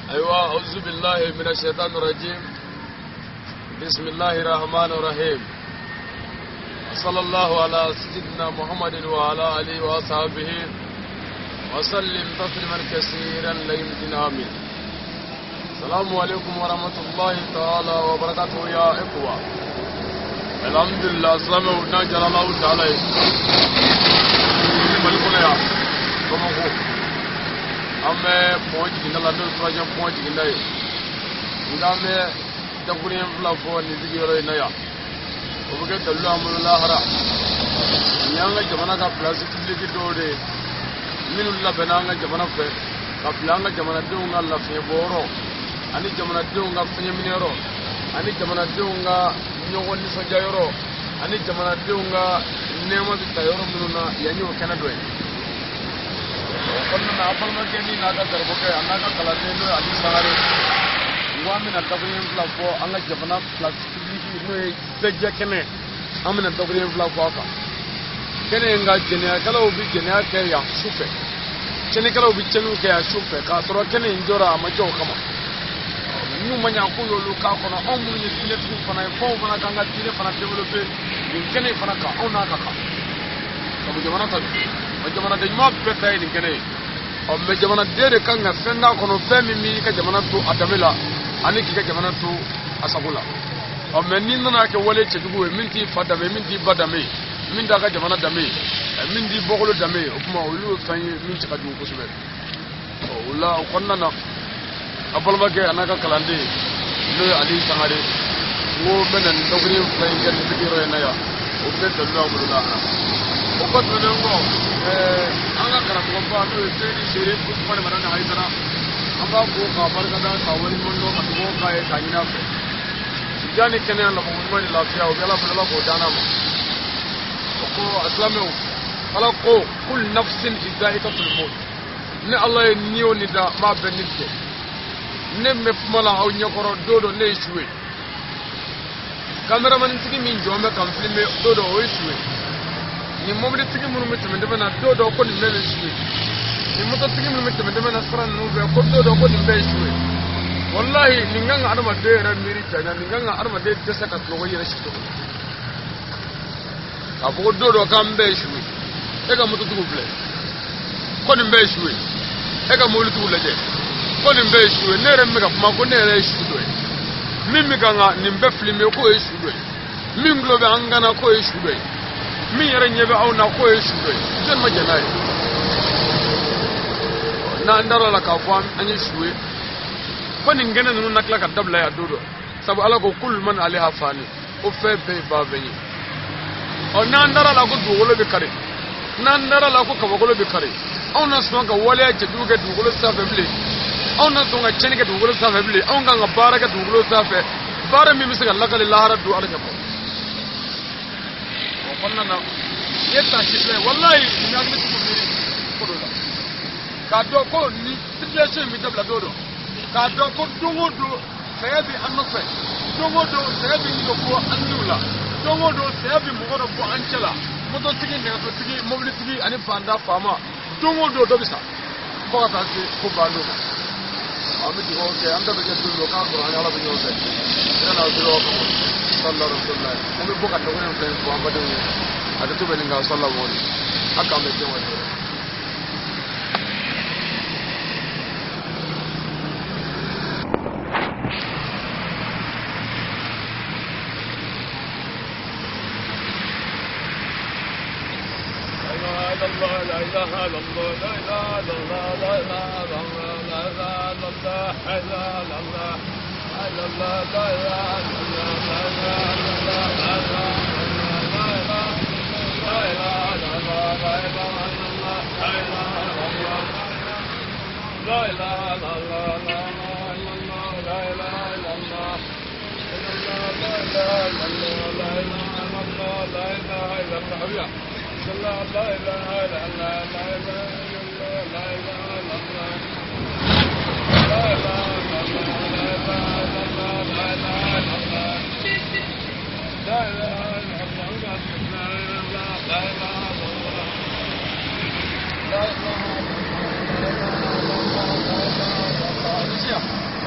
أيوة أعوذ بالله من الشيطان الرجيم. بسم الله الرحمن الرحيم. صلى الله على سيدنا محمد وعلى آله وصحبه وسلم تسليما كثيرا لا يمكن آمين. السلام عليكم ورحمة الله تعالى وبركاته يا إخوة. الحمد لله السلام ونجر الله تعالى ملكنا يا كمهو أما بوجي نلا نسراج بوجي ناي ندامه تقولين فلا فون نزيجيرو نايا وبكت الله من الله را يانغ جمانا كبلاس تبليك دوري من الله بنانغ جمانا في كبلانغ جمانا دونغ الله في بورو أني جمانا دونغ في منيرو أني جمانا دونغ نيوغون نسجايرو أني جمانا دونغ نيما بتايرو منونا يانيو كندوي وقلنا أفضل ما كني ناقة دربك أناقة كلامي علي سهاري وامن التقريم فلافو أنا جبنا فلاس تبليكي نوي بجا كنه أمن التقريم فلافو أكا كنه إنغا جنيا كلا وبي جنيا كيا شوفه كنه كلا وبي جنو كيا شوفه كاترو كنه إنجورا أما جو كما نو منيا كولو لوكا كنا أمو نسيلة فنا يفو فنا كانغا تيلة فنا ديفلوبي كنه فنا كا أو ناكا كا كابو جمانا تبي jamana de ma peta ni kene o me jamana de kanga fenda kono femi mi ka jamana to adamela ani ki ka jamana to asabula o me ni nana ke wole chedugo minti fadame minti badame min da ka jamana dame min di bogolo dame o kuma o lu fanyi min ci ka du ko sube o la o konna na abalba ke anaka kalande no ali sangare wo benen dogri fay ngel bidiro na ya o be to lo ko la o ko to ngo anga karam ko ando tedi sere ko pare marana haidara amba ko khabar kada tawali mondo atgo ka e kaina fe jani kene Allah Muhammad lafiya o bela bela ko dana mo ko aslamu ala ko kul nafsin idaiqatul maut ne Allah ni oni da ma benite ne me fumala aw nyakoro dodo ne suwe cameraman tigi min jombe kam filme dodo o suwe ni mobile tigi munu mitemende bana dodo ko ni mele suwe ni moto tigi munu mitemende bana sran no be ko dodo ko ni mele suwe wallahi ninganga adama de ra miri jana ninganga adama de desa ka to yira shito abu dodo ka mbe suwe e ga moto tugu ble ko ni mbe suwe e ga molu tugu leje ko ni mbe suwe ne re me ga kuma ko ne re suwe mimi ganga ni mbe filme ko e suwe min globe angana ko e suwe min yɛrɛ ɲɛ bɛ aw na k'o ye su dɔ ye jɔn ma jɛn n'a ye n'an dara la k'a fɔ an ye su ye ko nin kɛnɛ ninnu na tila ka dabila yan don dɔ sabu ala ko kul man aleha fani o fɛn bɛɛ ye baa bɛɛ ye ɔ n'an dara la ko dugukolo bɛ kari n'an dara la ko kabakolo bɛ kari anw na sɔn ka waleya cɛjugu kɛ dugukolo sanfɛ bilen anw na sɔn ka tiɲɛni kɛ dugukolo sanfɛ bilen anw kan ka baara kɛ dugukolo sanfɛ baara min bɛ se ka lakali lahara don ala ɲɛ kɔrɔ konnana yetta shitwe wallahi nyamni tumiri kodola ka do ko ni situation mi dabla dodo ka do ko dongodo sayabi annofe dongodo sayabi ni ko annula dongodo sayabi mo godo ko ancela moto tigi ne to tigi mobile tigi ani banda fama dongodo do bisa ko ta ci ko bando ami di hoke anda be jaddu lo ka ko ala be yote ina do ko sallallahu alaihi wasallam mo boka to ko en ko ambade ni ada to belinga sallallahu alaihi aka me je wani la ilaha illallah la ilaha illallah la ilaha illallah la ilaha illallah la ilaha illallah la ilaha illallah